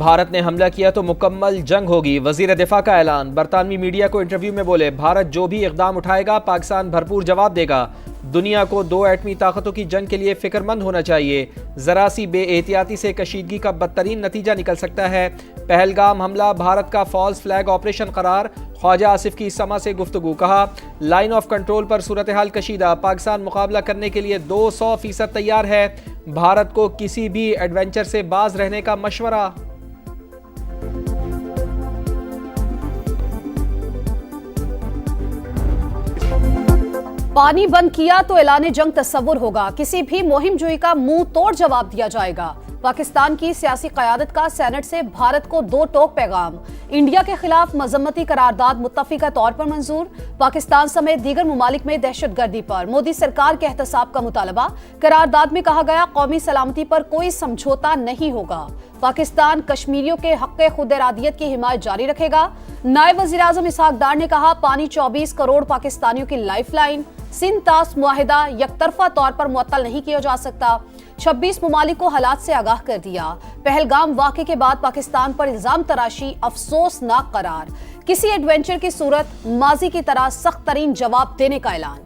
بھارت نے حملہ کیا تو مکمل جنگ ہوگی، وزیر دفاع کا اعلان۔ برطانوی میڈیا کو انٹرویو میں بولے بھارت جو بھی اقدام اٹھائے گا پاکستان بھرپور جواب دے گا۔ دنیا کو دو ایٹمی طاقتوں کی جنگ کے لیے فکر مند ہونا چاہیے، ذرا سی بے احتیاطی سے کشیدگی کا بدترین نتیجہ نکل سکتا ہے۔ پہلگام حملہ بھارت کا فالس فلیگ آپریشن قرار، خواجہ آصف کی سما سے گفتگو، کہا لائن آف کنٹرول پر صورتحال کشیدہ، پاکستان مقابلہ کرنے کے لیے 200% تیار ہے، بھارت کو کسی بھی ایڈونچر سے باز رہنے کا مشورہ۔ پانی بند کیا تو اعلان جنگ تصور ہوگا، کسی بھی مہم جوئی کا منہ توڑ جواب دیا جائے گا۔ پاکستان کی سیاسی قیادت کا سینٹ سے بھارت کو دو ٹوک پیغام، انڈیا کے خلاف مذمتی قرارداد متفقہ طور پر منظور، پاکستان سمیت دیگر ممالک میں دہشت گردی پر مودی سرکار کے احتساب کا مطالبہ، قرارداد میں کہا گیا قومی سلامتی پر کوئی سمجھوتا نہیں ہوگا، پاکستان کشمیریوں کے حق خود ارادیت کی حمایت جاری رکھے گا۔ نائب وزیر اعظم اسحاق ڈار نے کہا پانی 24 کروڑ پاکستانیوں کی لائف لائن، سندھ طاس معاہدہ یک طرفہ طور پر معطل نہیں کیا جا سکتا، 26 ممالک کو حالات سے آگاہ کر دیا۔ پہلگام واقعے کے بعد پاکستان پر الزام تراشی افسوسناک قرار، کسی ایڈونچر کی صورت ماضی کی طرح سخت ترین جواب دینے کا اعلان۔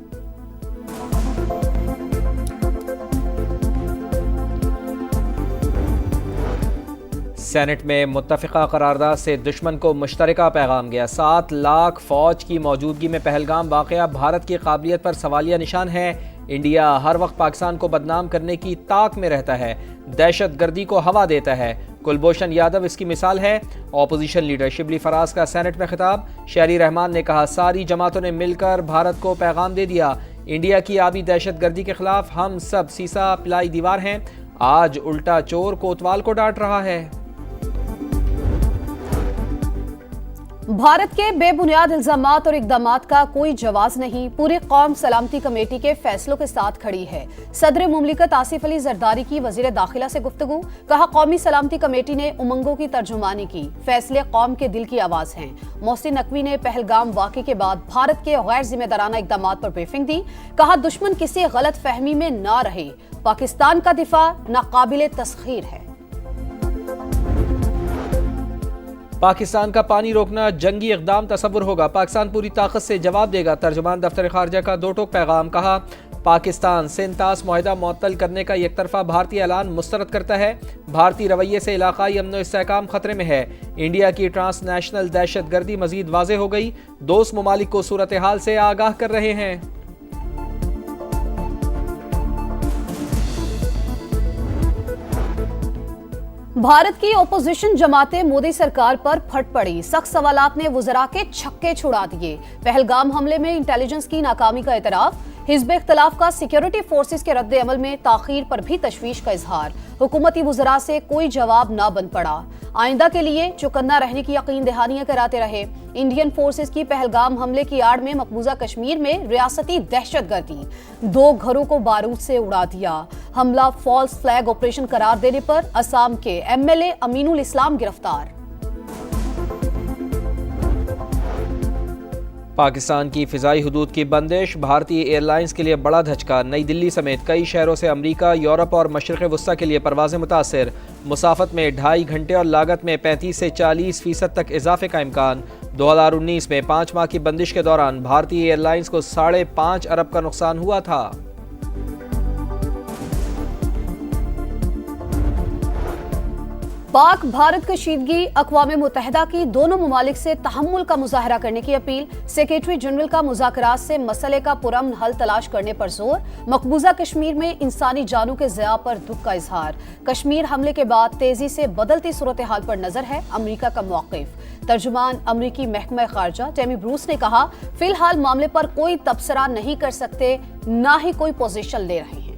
سینٹ میں متفقہ قرارداد سے دشمن کو مشترکہ پیغام گیا، 7 لاکھ فوج کی موجودگی میں پہلگام واقعہ بھارت کی قابلیت پر سوالیہ نشان ہے۔ انڈیا ہر وقت پاکستان کو بدنام کرنے کی طاق میں رہتا ہے، دہشت گردی کو ہوا دیتا ہے، کلبھوشن یادو اس کی مثال ہے۔ اپوزیشن لیڈر شبلی فراز کا سینٹ میں خطاب، شہری رحمان نے کہا ساری جماعتوں نے مل کر بھارت کو پیغام دے دیا، انڈیا کی آبی دہشت گردی کے خلاف ہم سب سیسا پلائی دیوار ہیں، آج الٹا چور کوتوال کو ڈانٹ رہا ہے۔ بھارت کے بے بنیاد الزامات اور اقدامات کا کوئی جواز نہیں، پوری قوم سلامتی کمیٹی کے فیصلوں کے ساتھ کھڑی ہے۔ صدر مملکت آصف علی زرداری کی وزیر داخلہ سے گفتگو، کہا قومی سلامتی کمیٹی نے امنگوں کی ترجمانی کی، فیصلے قوم کے دل کی آواز ہیں۔ محسن نقوی نے پہلگام واقعے کے بعد بھارت کے غیر ذمہ دارانہ اقدامات پر بریفنگ دی، کہا دشمن کسی غلط فہمی میں نہ رہے، پاکستان کا دفاع ناقابل تسخیر ہے۔ پاکستان کا پانی روکنا جنگی اقدام تصور ہوگا، پاکستان پوری طاقت سے جواب دے گا، ترجمان دفتر خارجہ کا دو ٹوک پیغام، کہا پاکستان سندھ طاس معاہدہ معطل کرنے کا یک طرفہ بھارتی اعلان مسترد کرتا ہے، بھارتی رویے سے علاقائی امن و استحکام خطرے میں ہے، انڈیا کی ٹرانس نیشنل دہشت گردی مزید واضح ہو گئی، دوست ممالک کو صورتحال سے آگاہ کر رہے ہیں۔ بھارت کی اپوزیشن جماعتیں مودی سرکار پر پھٹ پڑی، سخت سوالات نے وزراء کے چھکے چھڑا دیے، پہلگام حملے میں انٹیلیجنس کی ناکامی کا اعتراف، حزب اختلاف کا سیکیورٹی فورسز کے رد عمل میں تاخیر پر بھی تشویش کا اظہار، حکومتی وزراء سے کوئی جواب نہ بن پڑا، آئندہ کے لیے چوکنا رہنے کی یقین دہانیاں کراتے رہے، انڈین فورسز کی پہلگام حملے کی آڑ میں مقبوضہ کشمیر میں ریاستی دہشت گردی، 2 گھروں کو بارود سے اڑا دیا، حملہ فالس فلیگ آپریشن قرار دینے پر اسام کے MLA امین الاسلام گرفتار۔ پاکستان کی فضائی حدود کی بندش بھارتی ایئر لائنز کے لیے بڑا دھچکا، نئی دلی سمیت کئی شہروں سے امریکہ، یورپ اور مشرق وسطی کے لیے پروازیں متاثر، مسافت میں 2.5 گھنٹے اور لاگت میں 35 سے 40% تک اضافے کا امکان۔ 2019 میں 5 ماہ کی بندش کے دوران بھارتی ایئر لائنز کو 5.5 ارب کا نقصان ہوا تھا۔ پاک بھارت کشیدگی، اقوام متحدہ کی دونوں ممالک سے تحمل کا مظاہرہ کرنے کی اپیل، سیکریٹری جنرل کا مذاکرات سے مسئلے کا پرامن حل تلاش کرنے پر زور، مقبوضہ کشمیر میں انسانی جانوں کے ضیاع پر دکھ کا اظہار، کشمیر حملے کے بعد تیزی سے بدلتی صورتحال پر نظر ہے امریکہ کا موقف، ترجمان امریکی محکمہ خارجہ ٹیمی بروس نے کہا فی الحال معاملے پر کوئی تبصرہ نہیں کر سکتے، نہ ہی کوئی پوزیشن لے رہے ہیں۔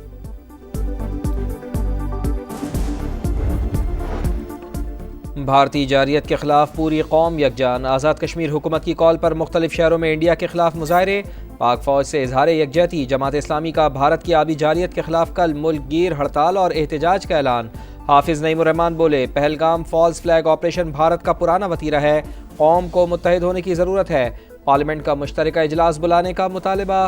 بھارتی جارحیت کے خلاف پوری قوم یکجان، آزاد کشمیر حکومت کی کال پر مختلف شہروں میں انڈیا کے خلاف مظاہرے، پاک فوج سے اظہار یکجہتی، جماعت اسلامی کا بھارت کی آبی جارحیت کے خلاف کل ملک گیر ہڑتال اور احتجاج کا اعلان، حافظ نعیم الرحمان بولے Pahalgam false flag operation Bharat کا پرانا وتیرہ ہے، قوم کو متحد ہونے کی ضرورت ہے، پارلیمنٹ کا مشترکہ اجلاس بلانے کا مطالبہ۔